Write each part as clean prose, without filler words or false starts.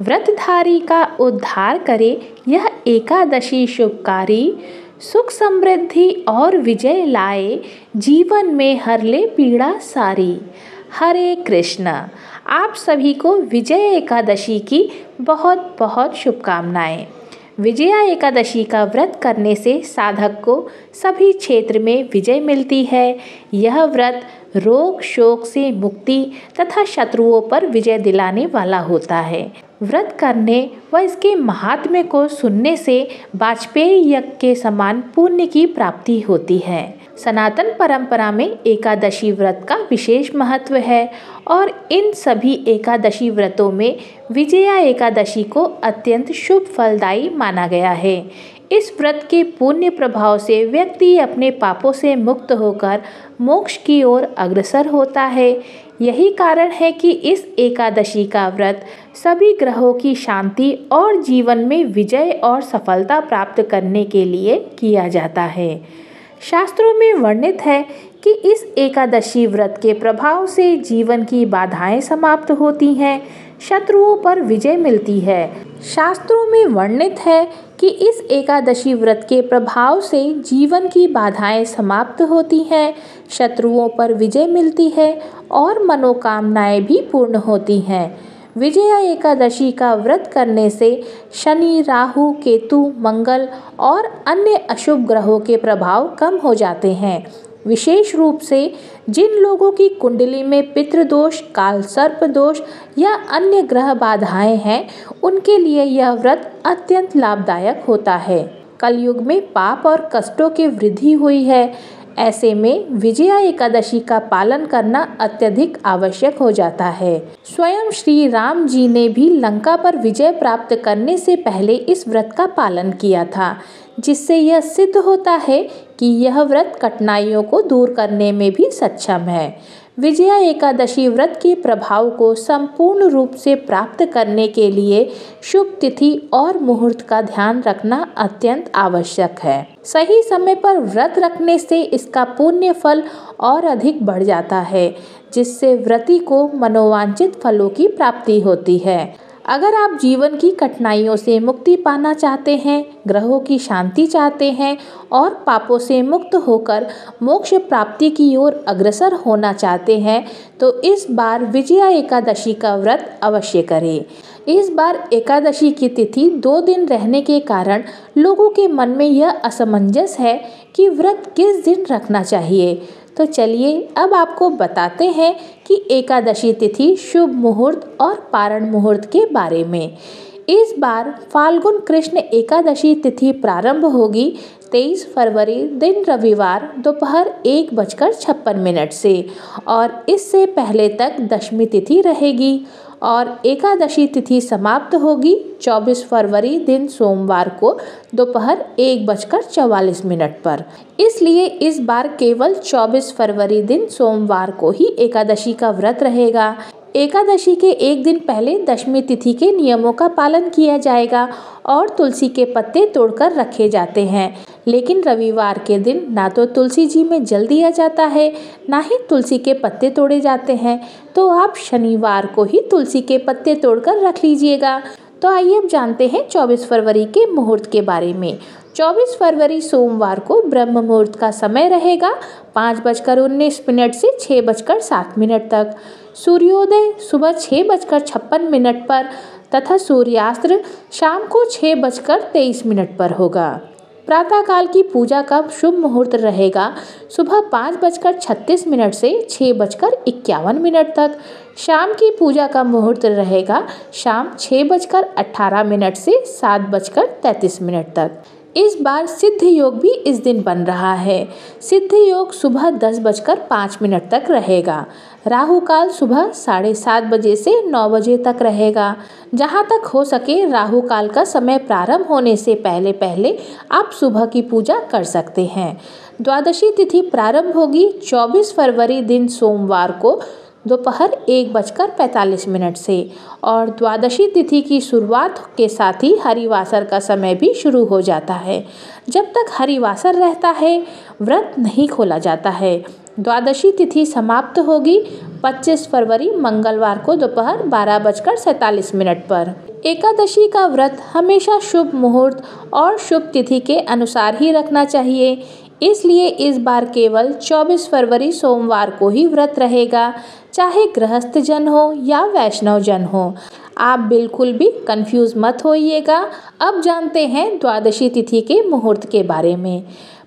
व्रतधारी का उद्धार करे यह एकादशी शुभकारी। सुख समृद्धि और विजय लाए, जीवन में हर ले पीड़ा सारी। हरे कृष्ण। आप सभी को विजय एकादशी की बहुत बहुत शुभकामनाएं। विजया एकादशी का व्रत करने से साधक को सभी क्षेत्र में विजय मिलती है। यह व्रत रोग शोक से मुक्ति तथा शत्रुओं पर विजय दिलाने वाला होता है। व्रत करने व इसके महात्म्य को सुनने से वाजपेयी यज्ञ के समान पुण्य की प्राप्ति होती है। सनातन परंपरा में एकादशी व्रत का विशेष महत्व है और इन सभी एकादशी व्रतों में विजया एकादशी को अत्यंत शुभ फलदायी माना गया है। इस व्रत के पुण्य प्रभाव से व्यक्ति अपने पापों से मुक्त होकर मोक्ष की ओर अग्रसर होता है। यही कारण है कि इस एकादशी का व्रत सभी ग्रहों की शांति और जीवन में विजय और सफलता प्राप्त करने के लिए किया जाता है। शास्त्रों में वर्णित है कि इस एकादशी व्रत के प्रभाव से जीवन की बाधाएं समाप्त होती हैं, शत्रुओं पर विजय मिलती है। शास्त्रों में वर्णित है कि इस एकादशी व्रत के प्रभाव से जीवन की बाधाएं समाप्त होती हैं, शत्रुओं पर विजय मिलती है और मनोकामनाएं भी पूर्ण होती हैं। विजया एकादशी का व्रत करने से शनि, राहु, केतु, मंगल और अन्य अशुभ ग्रहों के प्रभाव कम हो जाते हैं। विशेष रूप से जिन लोगों की कुंडली में पितृदोष, काल सर्प दोष या अन्य ग्रह बाधाएं हैं, उनके लिए यह व्रत अत्यंत लाभदायक होता है। कलयुग में पाप और कष्टों की वृद्धि हुई है। ऐसे में विजया एकादशी का पालन करना अत्यधिक आवश्यक हो जाता है। स्वयं श्री राम जी ने भी लंका पर विजय प्राप्त करने से पहले इस व्रत का पालन किया था, जिससे यह सिद्ध होता है कि यह व्रत कठिनाइयों को दूर करने में भी सक्षम है। विजया एकादशी व्रत के प्रभाव को संपूर्ण रूप से प्राप्त करने के लिए शुभ तिथि और मुहूर्त का ध्यान रखना अत्यंत आवश्यक है। सही समय पर व्रत रखने से इसका पुण्य फल और अधिक बढ़ जाता है, जिससे व्रती को मनोवांछित फलों की प्राप्ति होती है। अगर आप जीवन की कठिनाइयों से मुक्ति पाना चाहते हैं, ग्रहों की शांति चाहते हैं और पापों से मुक्त होकर मोक्ष प्राप्ति की ओर अग्रसर होना चाहते हैं, तो इस बार विजया एकादशी का व्रत अवश्य करें। इस बार एकादशी की तिथि 2 दिन रहने के कारण लोगों के मन में यह असमंजस है कि व्रत किस दिन रखना चाहिए। तो चलिए अब आपको बताते हैं कि एकादशी तिथि, शुभ मुहूर्त और पारण मुहूर्त के बारे में। इस बार फाल्गुन कृष्ण एकादशी तिथि प्रारंभ होगी 23 फरवरी दिन रविवार दोपहर 1:56 से और इससे पहले तक दशमी तिथि रहेगी और एकादशी तिथि समाप्त होगी 24 फरवरी दिन सोमवार को दोपहर 1:44 पर। इसलिए इस बार केवल 24 फरवरी दिन सोमवार को ही एकादशी का व्रत रहेगा। एकादशी के एक दिन पहले दशमी तिथि के नियमों का पालन किया जाएगा और तुलसी के पत्ते तोड़कर रखे जाते हैं, लेकिन रविवार के दिन ना तो तुलसी जी में जल दिया जाता है, ना ही तुलसी के पत्ते तोड़े जाते हैं। तो आप शनिवार को ही तुलसी के पत्ते तोड़कर रख लीजिएगा। तो आइए अब जानते हैं 24 फरवरी के मुहूर्त के बारे में। 24 फरवरी सोमवार को ब्रह्म मुहूर्त का समय रहेगा 5:19 से 6:07 तक। सूर्योदय सुबह 6:56 पर तथा सूर्यास्त शाम को 6:23 पर होगा। प्रातःकाल की पूजा का शुभ मुहूर्त रहेगा सुबह 5:36 से 6:51 तक। शाम की पूजा का मुहूर्त रहेगा शाम 6:18 से 7:33 तक। इस बार सिद्ध योग भी इस दिन बन रहा है। सिद्ध योग सुबह 10:05 तक रहेगा। राहु काल सुबह 7:30 बजे से 9 बजे तक रहेगा। जहाँ तक हो सके राहु काल का समय प्रारंभ होने से पहले पहले आप सुबह की पूजा कर सकते हैं। द्वादशी तिथि प्रारंभ होगी 24 फरवरी दिन सोमवार को दोपहर 1:45 से और द्वादशी तिथि की शुरुआत के साथ ही हरिवासर का समय भी शुरू हो जाता है। जब तक हरिवासर रहता है व्रत नहीं खोला जाता है। द्वादशी तिथि समाप्त होगी 25 फरवरी मंगलवार को दोपहर 12:47 पर। एकादशी का व्रत हमेशा शुभ मुहूर्त और शुभ तिथि के अनुसार ही रखना चाहिए, इसलिए इस बार केवल 24 फरवरी सोमवार को ही व्रत रहेगा, चाहे गृहस्थ जन हो या वैष्णव जन हो। आप बिल्कुल भी कंफ्यूज मत होइएगा। अब जानते हैं द्वादशी तिथि के मुहूर्त के बारे में।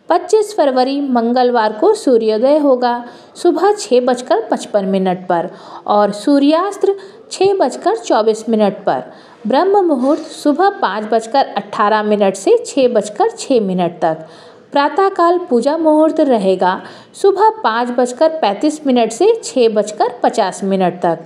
25 फरवरी मंगलवार को सूर्योदय होगा सुबह 6:55 पर और सूर्यास्त 6:24 पर। ब्रह्म मुहूर्त सुबह 5:18 से 6:06 तक। प्रातःकाल पूजा मुहूर्त रहेगा सुबह 5:35 से 6:50 तक।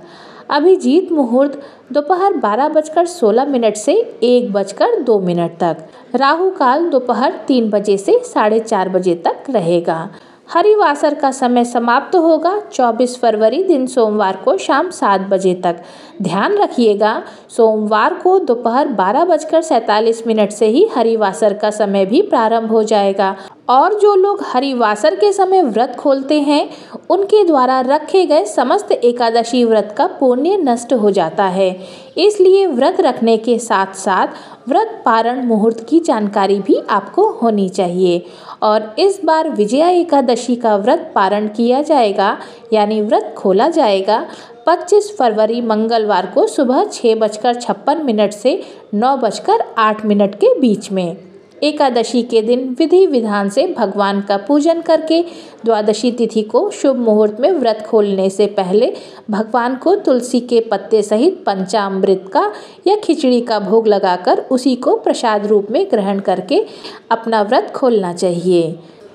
अभिजीत मुहूर्त दोपहर 12:16 से 1:02 तक। राहु काल दोपहर 3 बजे से 4:30 बजे तक रहेगा। हरिवासर का समय समाप्त होगा 24 फरवरी दिन सोमवार को शाम 7 बजे तक। ध्यान रखिएगा, सोमवार को दोपहर 12:47 से ही हरिवासर का समय भी प्रारंभ हो जाएगा और जो लोग हरिवासर के समय व्रत खोलते हैं उनके द्वारा रखे गए समस्त एकादशी व्रत का पुण्य नष्ट हो जाता है। इसलिए व्रत रखने के साथ साथ व्रत पारण मुहूर्त की जानकारी भी आपको होनी चाहिए। और इस बार विजया एकादशी का व्रत पारण किया जाएगा यानी व्रत खोला जाएगा 25 फरवरी मंगलवार को सुबह 6:56 से 9:08 के बीच में। एकादशी के दिन विधि विधान से भगवान का पूजन करके द्वादशी तिथि को शुभ मुहूर्त में व्रत खोलने से पहले भगवान को तुलसी के पत्ते सहित पंचामृत का या खिचड़ी का भोग लगाकर उसी को प्रसाद रूप में ग्रहण करके अपना व्रत खोलना चाहिए।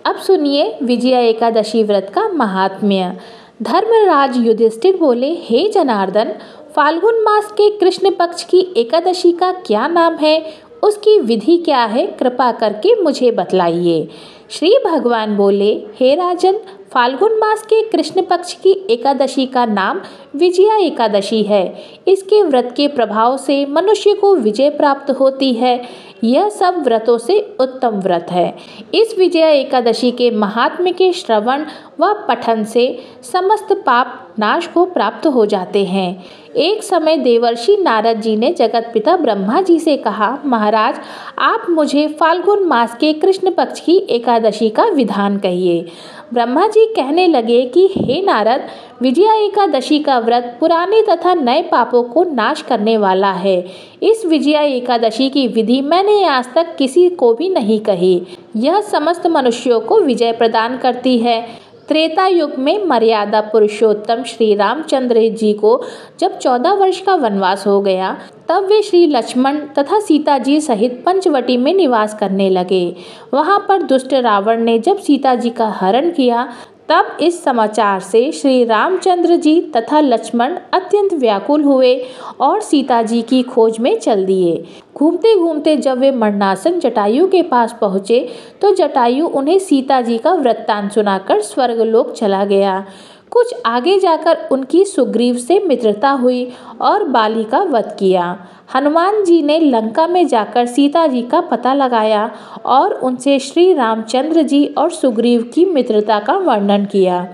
अब सुनिए विजया एकादशी व्रत का महात्म्य। धर्मराज युधिष्ठिर बोले, हे जनार्दन, फाल्गुन मास के कृष्ण पक्ष की एकादशी का क्या नाम है, उसकी विधि क्या है, कृपा करके मुझे बतलाइए। श्री भगवान बोले, हे राजन, फाल्गुन मास के कृष्ण पक्ष की एकादशी का नाम विजया एकादशी है। इसके व्रत के प्रभाव से मनुष्य को विजय प्राप्त होती है। यह सब व्रतों से उत्तम व्रत है। इस विजया एकादशी के महात्म्य के श्रवण व पठन से समस्त पाप नाश को प्राप्त हो जाते हैं। एक समय देवर्षि नारद जी ने जगत पिता ब्रह्मा जी से कहा, महाराज, आप मुझे फाल्गुन मास के कृष्ण पक्ष की एकादशी का विधान कहिए। ब्रह्मा जी कहने लगे कि हे नारद, विजया एकादशी का व्रत पुराने तथा नए पापों को नाश करने वाला है। इस विजया एकादशी की विधि मैंने आज तक किसी को भी नहीं कही। यह समस्त मनुष्यों को विजय प्रदान करती है। त्रेता युग में मर्यादा पुरुषोत्तम श्री रामचंद्र जी को जब 14 वर्ष का वनवास हो गया, तब वे श्री लक्ष्मण तथा सीता जी सहित पंचवटी में निवास करने लगे। वहां पर दुष्ट रावण ने जब सीता जी का हरण किया, तब इस समाचार से श्री रामचंद्र जी तथा लक्ष्मण अत्यंत व्याकुल हुए और सीता जी की खोज में चल दिए। घूमते घूमते जब वे मरणासन जटायु के पास पहुँचे तो जटायु उन्हें सीता जी का वृत्तांत सुनाकर स्वर्गलोक चला गया। कुछ आगे जाकर उनकी सुग्रीव से मित्रता हुई और बाली का वध किया। हनुमान जी ने लंका में जाकर सीता जी का पता लगाया और उनसे श्री रामचंद्र जी और सुग्रीव की मित्रता का वर्णन किया।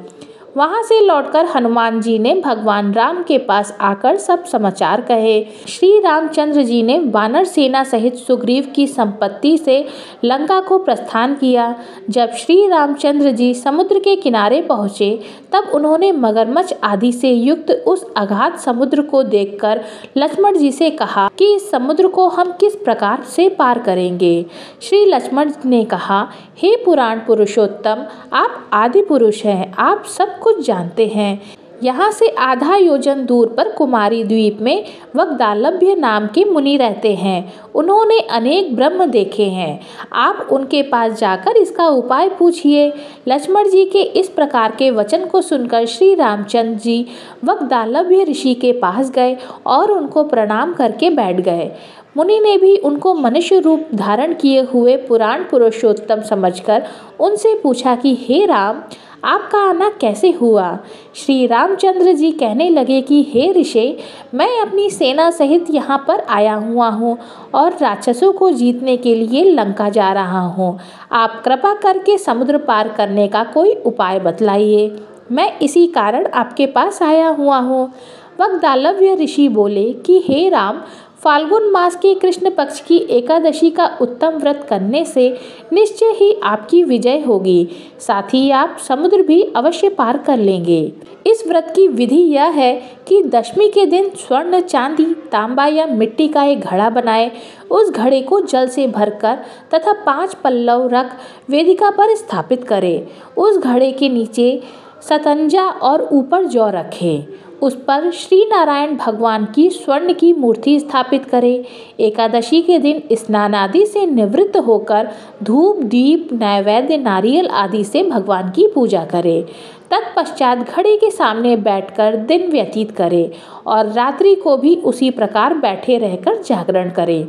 वहां से लौटकर हनुमान जी ने भगवान राम के पास आकर सब समाचार कहे। श्री रामचंद्र जी ने वानर सेना सहित सुग्रीव की संपत्ति से लंका को प्रस्थान किया। जब श्री रामचंद्र जी समुद्र के किनारे पहुँचे, तब उन्होंने मगरमच्छ आदि से युक्त उस अगाध समुद्र को देखकर लक्ष्मण जी से कहा कि इस समुद्र को हम किस प्रकार से पार करेंगे। श्री लक्ष्मण ने कहा, हे पुराण पुरुषोत्तम, आप आदि पुरुष हैं, आप सब कुछ जानते हैं। यहाँ से आधा योजन दूर पर कुमारी द्वीप में वगदालभ्य नाम के मुनि रहते हैं। उन्होंने अनेक ब्रह्म देखे हैं। आप उनके पास जाकर इसका उपाय पूछिए। लक्ष्मण जी के इस प्रकार के वचन को सुनकर श्री रामचंद्र जी वगदालभ्य ऋषि के पास गए और उनको प्रणाम करके बैठ गए। मुनि ने भी उनको मनुष्य रूप धारण किए हुए पुराण पुरुषोत्तम समझकर उनसे पूछा कि हे राम, आपका आना कैसे हुआ। श्री रामचंद्र जी कहने लगे कि हे ऋषि, मैं अपनी सेना सहित यहाँ पर आया हुआ हूँ और राक्षसों को जीतने के लिए लंका जा रहा हूँ। आप कृपा करके समुद्र पार करने का कोई उपाय बतलाइए। मैं इसी कारण आपके पास आया हुआ हूँ। वगदालभ्य ऋषि बोले कि हे राम, फाल्गुन मास के कृष्ण पक्ष की एकादशी का उत्तम व्रत करने से निश्चय ही आपकी विजय होगी। साथ ही आप समुद्र भी अवश्य पार कर लेंगे। इस व्रत की विधि यह है कि दशमी के दिन स्वर्ण, चांदी, तांबा या मिट्टी का एक घड़ा बनाएं। उस घड़े को जल से भरकर तथा 5 पल्लव रख वेदिका पर स्थापित करें। उस घड़े के नीचे सतंजा और ऊपर जौ रखें। उस पर श्री नारायण भगवान की स्वर्ण की मूर्ति स्थापित करें। एकादशी के दिन स्नान आदि से निवृत्त होकर धूप, दीप, नैवेद्य, नारियल आदि से भगवान की पूजा करें। तत्पश्चात घड़े के सामने बैठकर दिन व्यतीत करें और रात्रि को भी उसी प्रकार बैठे रहकर जागरण करें।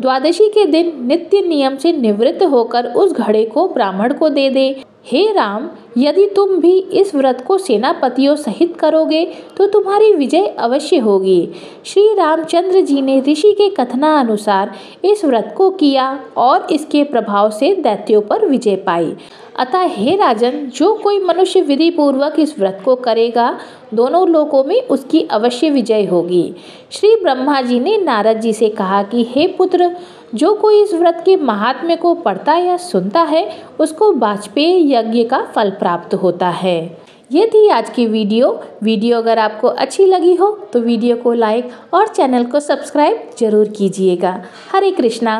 द्वादशी के दिन नित्य नियम से निवृत्त होकर उस घड़े को ब्राह्मण को दे दे। हे राम, यदि तुम भी इस व्रत को सेनापतियों सहित करोगे तो तुम्हारी विजय अवश्य होगी। श्री रामचंद्र जी ने ऋषि के कथनानुसार इस व्रत को किया और इसके प्रभाव से दैत्यों पर विजय पाई। अतः हे राजन, जो कोई मनुष्य विधि पूर्वक इस व्रत को करेगा, दोनों लोकों में उसकी अवश्य विजय होगी। श्री ब्रह्मा जी ने नारद जी से कहा कि हे पुत्र, जो कोई इस व्रत के महात्म्य को पढ़ता या सुनता है, उसको वाजपेय यज्ञ का फल प्राप्त होता है। ये थी आज की वीडियो अगर आपको अच्छी लगी हो तो वीडियो को लाइक और चैनल को सब्सक्राइब जरूर कीजिएगा। हरे कृष्णा।